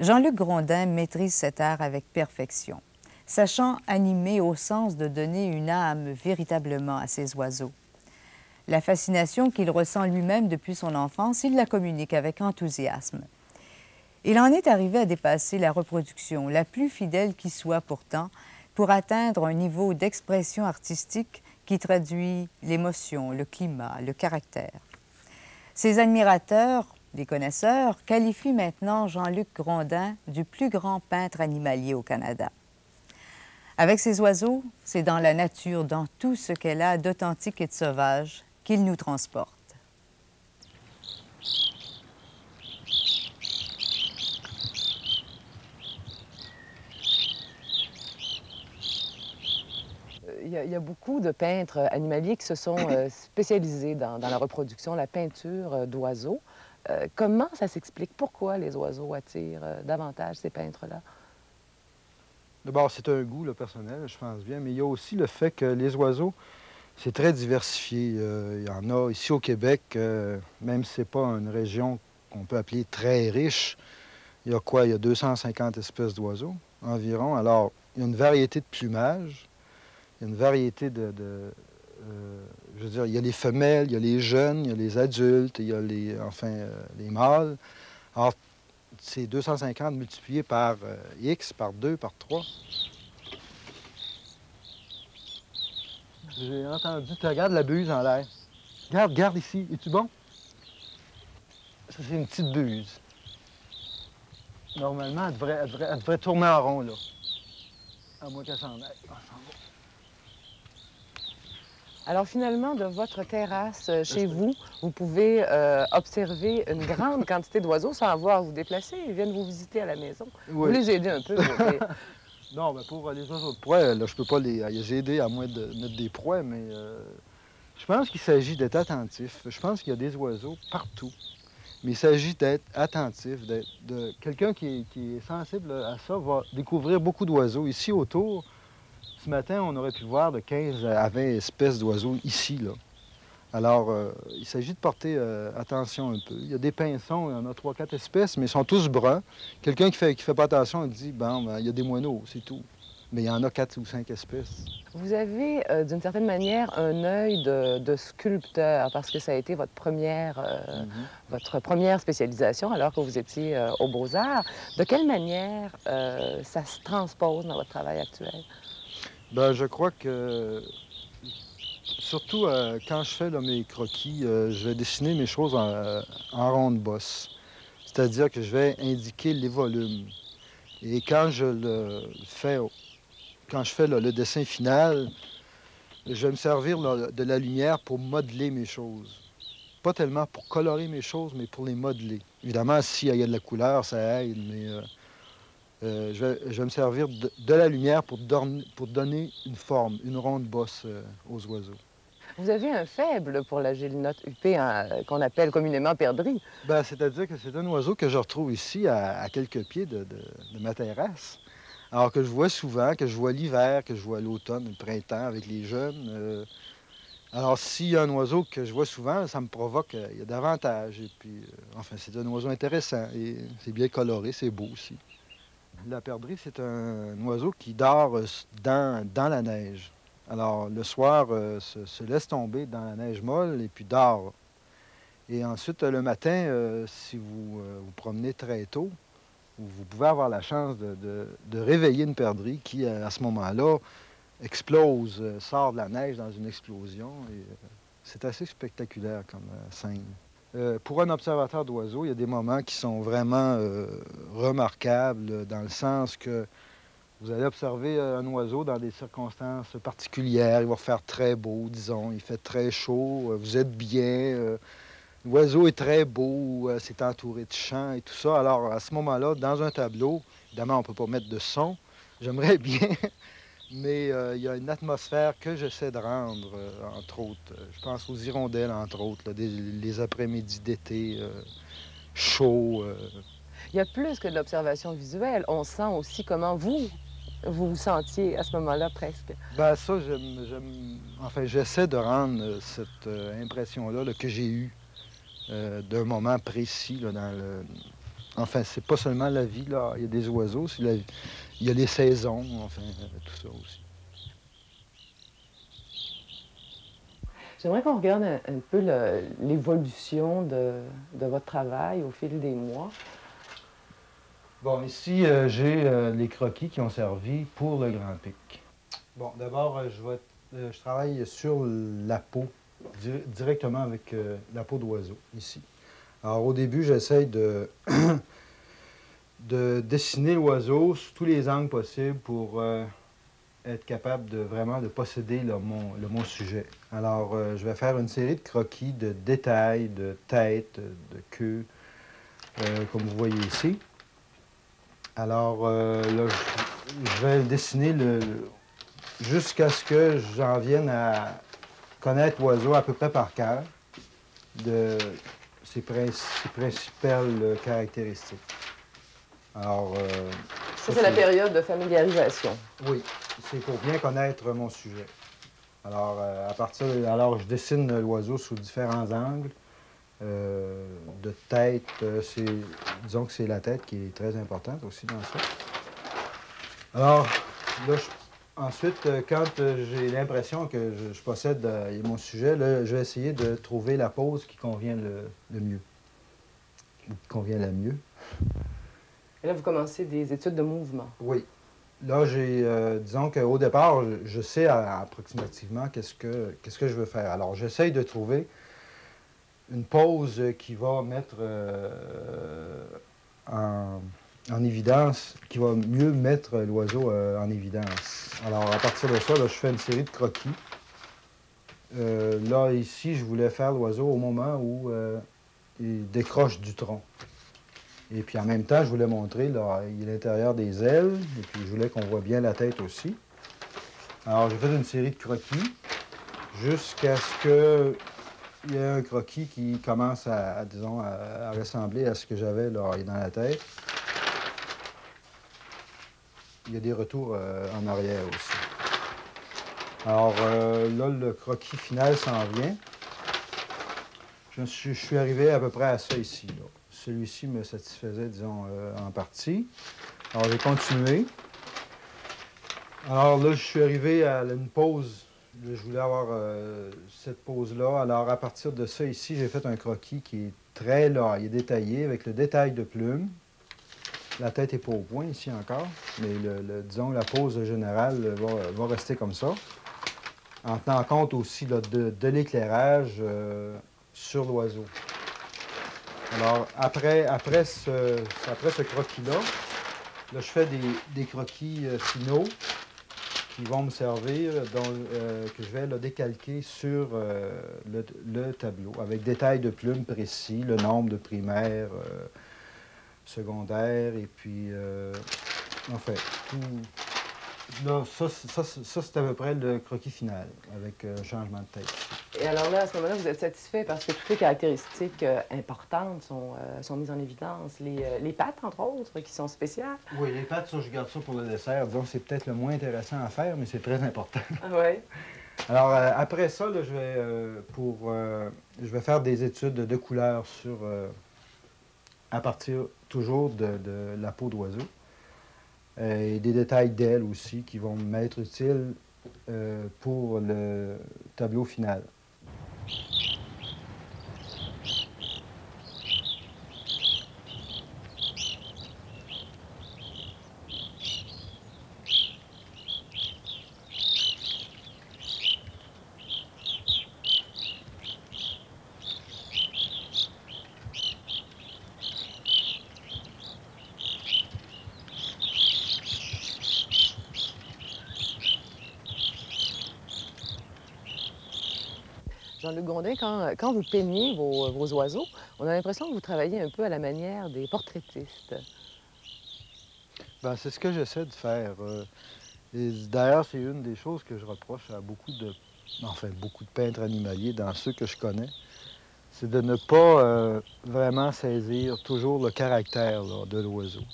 Jean-Luc Grondin maîtrise cet art avec perfection, sachant animer au sens de donner une âme véritablement à ces oiseaux. La fascination qu'il ressent lui-même depuis son enfance, il la communique avec enthousiasme. Il en est arrivé à dépasser la reproduction, la plus fidèle qui soit pourtant, pour atteindre un niveau d'expression artistique qui traduit l'émotion, le climat, le caractère. Ses admirateurs, les connaisseurs, qualifient maintenant Jean-Luc Grondin du plus grand peintre animalier au Canada. Avec ces oiseaux, c'est dans la nature, dans tout ce qu'elle a d'authentique et de sauvage, qu'il nous transporte. Il y a beaucoup de peintres animaliers qui se sont spécialisés dans la reproduction, la peinture d'oiseaux. Comment ça s'explique? Pourquoi les oiseaux attirent davantage ces peintres-là? D'abord, c'est un goût là, personnel, je pense bien, mais il y a aussi le fait que les oiseaux, c'est très diversifié. Il y en a ici au Québec, même si ce n'est pas une région qu'on peut appeler très riche, il y a quoi? Il y a 250 espèces d'oiseaux environ. Alors, il y a une variété de plumage, il y a une variété je veux dire, il y a les femelles, il y a les jeunes, il y a les adultes, il y a les mâles. Alors, c'est 250 multiplié par X, par 2, par 3. J'ai entendu, tu regardes la buse en l'air. Regarde ici, es-tu bon? Ça, c'est une petite buse. Normalement, elle devrait tourner en rond, là. À moins qu'elle s'en aille. Ah, elle s'en va. Alors finalement, de votre terrasse chez vous, vous pouvez observer une grande quantité d'oiseaux sans avoir à vous déplacer. Ils viennent vous visiter à la maison. Oui. Vous les aidez un peu. Non, mais pour les oiseaux de proie, là, je peux pas les aider à moins de mettre des proies, mais je pense qu'il s'agit d'être attentif. Je pense qu'il y a des oiseaux partout. Mais il s'agit d'être attentif, quelqu'un qui est sensible à ça va découvrir beaucoup d'oiseaux. Ici autour, ce matin, on aurait pu voir de 15 à 20 espèces d'oiseaux ici, là. Alors, il s'agit de porter attention un peu. Il y a des pinsons, il y en a 3-4 espèces, mais ils sont tous bruns. Quelqu'un qui fait pas attention, il dit, bon, ben, il y a des moineaux, c'est tout. Mais il y en a 4 ou 5 espèces. Vous avez, d'une certaine manière, un œil de sculpteur, parce que ça a été votre première spécialisation alors que vous étiez aux Beaux-Arts. De quelle manière ça se transpose dans votre travail actuel? Ben, je crois que, surtout quand je fais là, mes croquis, je vais dessiner mes choses en ronde bosse. C'est-à-dire que je vais indiquer les volumes. Et quand je fais là, le dessin final, je vais me servir là, de la lumière pour modeler mes choses. Pas tellement pour colorer mes choses, mais pour les modeler. Évidemment, s'il y a de la couleur, ça aide, mais je vais me servir de la lumière pour donner une forme, une ronde bosse aux oiseaux. Vous avez un faible pour la gélinote huppée qu'on appelle communément perdrix. Ben, c'est-à-dire que c'est un oiseau que je retrouve ici à quelques pieds de ma terrasse. Alors que je vois souvent, que je vois l'hiver, que je vois l'automne, le printemps avec les jeunes. Alors, s'il y a un oiseau que je vois souvent, ça me provoque, il y a davantage. Et puis, enfin, c'est un oiseau intéressant et c'est bien coloré, c'est beau aussi. La perdrix, c'est un oiseau qui dort dans la neige. Alors, le soir, se laisse tomber dans la neige molle et puis dort. Et ensuite, le matin, si vous vous promenez très tôt, vous pouvez avoir la chance de réveiller une perdrix qui, à ce moment-là, explose, sort de la neige dans une explosion. C'est assez spectaculaire comme scène. Pour un observateur d'oiseaux, il y a des moments qui sont vraiment remarquables dans le sens que vous allez observer un oiseau dans des circonstances particulières. Il va faire très beau, disons, il fait très chaud, vous êtes bien. L'oiseau est très beau, c'est entouré de champs et tout ça. Alors, à ce moment-là, dans un tableau, évidemment, on ne peut pas mettre de son. J'aimerais bien, mais il y a une atmosphère que j'essaie de rendre, entre autres. Je pense aux hirondelles, entre autres, là, les après-midi d'été chauds. Il y a plus que de l'observation visuelle. On sent aussi comment vous vous sentiez à ce moment-là presque. Ben ça, enfin, j'essaie de rendre cette impression-là là, que j'ai eue d'un moment précis là, Enfin, c'est pas seulement la vie, là. Il y a des oiseaux, il y a les saisons, enfin, tout ça aussi. J'aimerais qu'on regarde un peu l'évolution de votre travail au fil des mois. Bon, ici, j'ai les croquis qui ont servi pour le Grand Pic. Bon, d'abord, je travaille sur la peau, directement avec la peau d'oiseau, ici. Alors, au début, j'essaye de, de dessiner l'oiseau sous tous les angles possibles pour être capable de vraiment de posséder mon sujet. Alors, je vais faire une série de croquis de détails, de tête, de queue, comme vous voyez ici. Alors, là, je vais dessiner jusqu'à ce que j'en vienne à connaître l'oiseau à peu près par cœur, de ses principales caractéristiques. Alors, Ça, c'est la période de familiarisation. oui, c'est pour bien connaître mon sujet. Alors, alors je dessine l'oiseau sous différents angles. De tête, disons que c'est la tête qui est très importante aussi dans ça. Alors, là, ensuite, quand j'ai l'impression que je possède mon sujet, là, je vais essayer de trouver la pose qui convient le mieux, ou qui convient la mieux. Et là, vous commencez des études de mouvement. Oui. Là, disons qu'au départ, je sais approximativement qu'est-ce que je veux faire. Alors, j'essaye de trouver une pose qui va mettre en évidence, qui va mieux mettre l'oiseau en évidence. Alors, à partir de ça, là, je fais une série de croquis. Là, ici, je voulais faire l'oiseau au moment où il décroche du tronc. Et puis, en même temps, je voulais montrer l'intérieur des ailes, et puis je voulais qu'on voit bien la tête aussi. Alors, j'ai fait une série de croquis jusqu'à ce que il y a un croquis qui commence disons, à ressembler à ce que j'avais là, dans la tête. Il y a des retours en arrière aussi. Alors là, le croquis final s'en vient. Je suis arrivé à peu près à ça ici. Celui-ci me satisfaisait, disons, en partie. Alors j'ai continué. Alors là, je suis arrivé à une pause. Je voulais avoir cette pose-là. Alors, à partir de ça, ici, j'ai fait un croquis qui est très là. Il est détaillé avec le détail de plume. La tête n'est pas au point ici encore, mais disons, la pose générale va rester comme ça. En tenant compte aussi là, de l'éclairage sur l'oiseau. Alors, après ce croquis-là, là, je fais des croquis finaux qui vont me servir, que je vais décalquer sur le tableau, avec détails de plumes précis, le nombre de primaires, secondaires, et puis, enfin, tout. Là, ça c'est à peu près le croquis final, avec un changement de tête. Et alors là, à ce moment-là, vous êtes satisfait parce que toutes les caractéristiques importantes sont mises en évidence. Les pattes, entre autres, qui sont spéciales. Oui, les pattes, ça, je garde ça pour le dessert. Disons, c'est peut-être le moins intéressant à faire, mais c'est très important. Ah oui. Alors, après ça, là, je vais faire des études de couleurs à partir toujours de la peau d'oiseau. Et des détails d'ailes aussi qui vont m'être utiles pour le tableau final. Jean-Luc Grondin, quand vous peignez vos oiseaux, on a l'impression que vous travaillez un peu à la manière des portraitistes. Bien, c'est ce que j'essaie de faire. Et d'ailleurs, c'est une des choses que je reproche à beaucoup de peintres animaliers, dans ceux que je connais, c'est de ne pas vraiment saisir toujours le caractère là, de l'oiseau.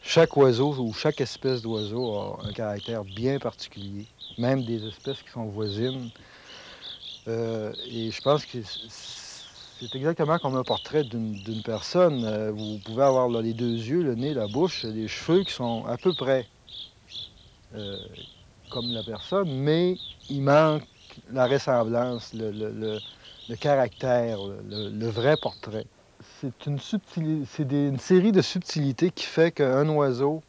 Chaque oiseau ou chaque espèce d'oiseau a un caractère bien particulier, même des espèces qui sont voisines. Et je pense que C'est exactement comme un portrait d'une personne. Vous pouvez avoir là, les deux yeux, le nez, la bouche, les cheveux qui sont à peu près euh, comme la personne, mais il manque la ressemblance, le caractère, le vrai portrait. C'est une série de subtilités qui fait qu'un oiseau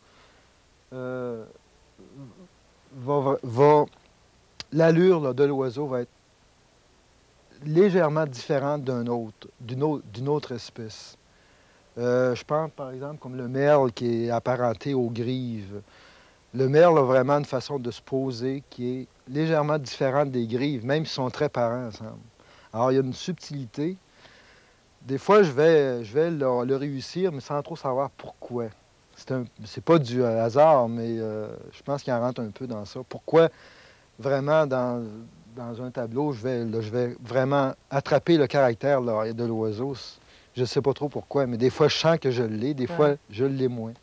l'allure là, de l'oiseau va être légèrement différente d'une autre espèce. Je pense par exemple comme le merle qui est apparenté aux grives. Le merle a vraiment une façon de se poser qui est légèrement différente des grives, même s'ils sont très parents ensemble. Alors il y a une subtilité. Des fois, je vais le réussir, mais sans trop savoir pourquoi. C'est pas du hasard, mais je pense qu'il en rentre un peu dans ça. Pourquoi vraiment dans un tableau, je vais vraiment attraper le caractère là, de l'oiseau. Je ne sais pas trop pourquoi, mais des fois, je sens que je l'ai, des fois, je l'ai moins.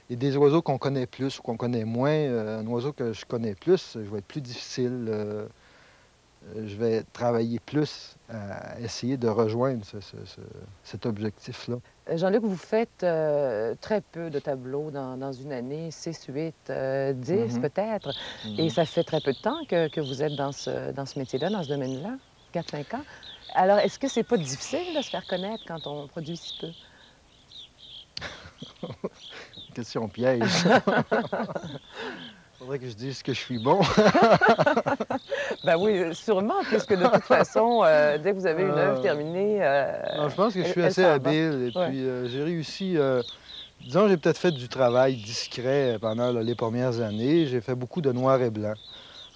Et des oiseaux qu'on connaît plus ou qu'on connaît moins, un oiseau que je connais plus, je vais être plus difficile. Je vais travailler plus à essayer de rejoindre cet objectif-là. Jean-Luc, vous faites très peu de tableaux dans une année, 6, 8, 10 peut-être. Et ça fait très peu de temps que vous êtes dans ce métier-là, dans ce domaine-là, 4-5 ans. Alors, est-ce que c'est pas difficile de se faire connaître quand on produit si peu? Question piège. Faudrait que je dise que je suis bon. Ben oui, sûrement, puisque de toute façon, dès que vous avez une œuvre terminée... non, je pense que je suis assez habile. Et puis, j'ai réussi... disons, j'ai peut-être fait du travail discret pendant les premières années. J'ai fait beaucoup de noir et blanc.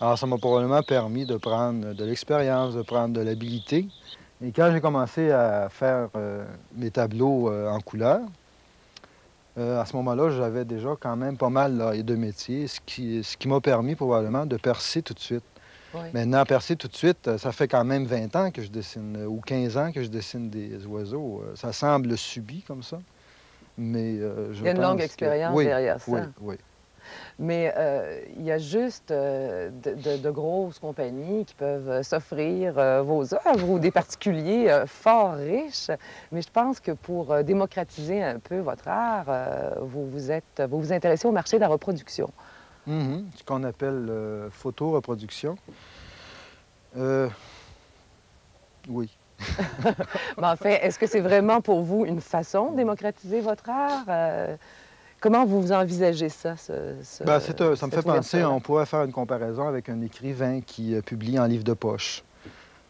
Alors, ça m'a probablement permis de prendre de l'expérience, de prendre de l'habilité. Et quand j'ai commencé à faire mes tableaux en couleur, à ce moment-là, j'avais déjà quand même pas mal là, de métiers, ce qui m'a permis probablement de percer tout de suite. Oui. Maintenant, percer tout de suite, ça fait quand même 20 ans que je dessine, ou 15 ans que je dessine des oiseaux. Ça semble subi comme ça, mais il y a une longue expérience derrière ça. Oui, oui. Mais il y a juste de grosses compagnies qui peuvent s'offrir vos œuvres ou des particuliers fort riches. Mais je pense que pour démocratiser un peu votre art, vous vous intéressez au marché de la reproduction. Ce qu'on appelle photoreproduction. Oui. Mais en fait, est-ce que c'est vraiment pour vous une façon de démocratiser votre art? Comment vous envisagez ça? Ça me fait penser, on pourrait faire une comparaison avec un écrivain qui publie en livre de poche.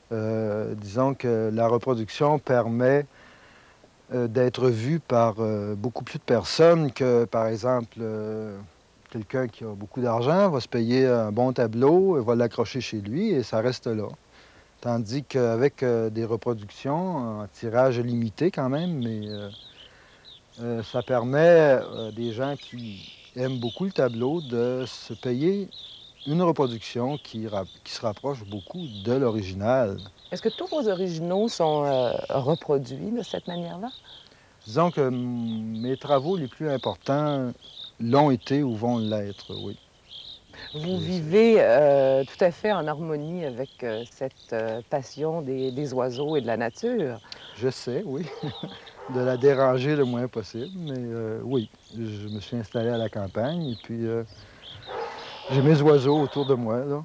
Disons que la reproduction permet d'être vue par beaucoup plus de personnes que, par exemple, quelqu'un qui a beaucoup d'argent va se payer un bon tableau, va l'accrocher chez lui et ça reste là. Tandis qu'avec des reproductions en tirage limité quand même, mais ça permet des gens qui aiment beaucoup le tableau de se payer une reproduction qui se rapproche beaucoup de l'original. Est-ce que tous vos originaux sont reproduits de cette manière-là? Disons que mes travaux les plus importants l'ont été ou vont l'être, oui. Vous vivez tout à fait en harmonie avec cette passion des oiseaux et de la nature. Je sais, oui. De la déranger le moins possible, mais oui, je me suis installé à la campagne et puis j'ai mes oiseaux autour de moi, là.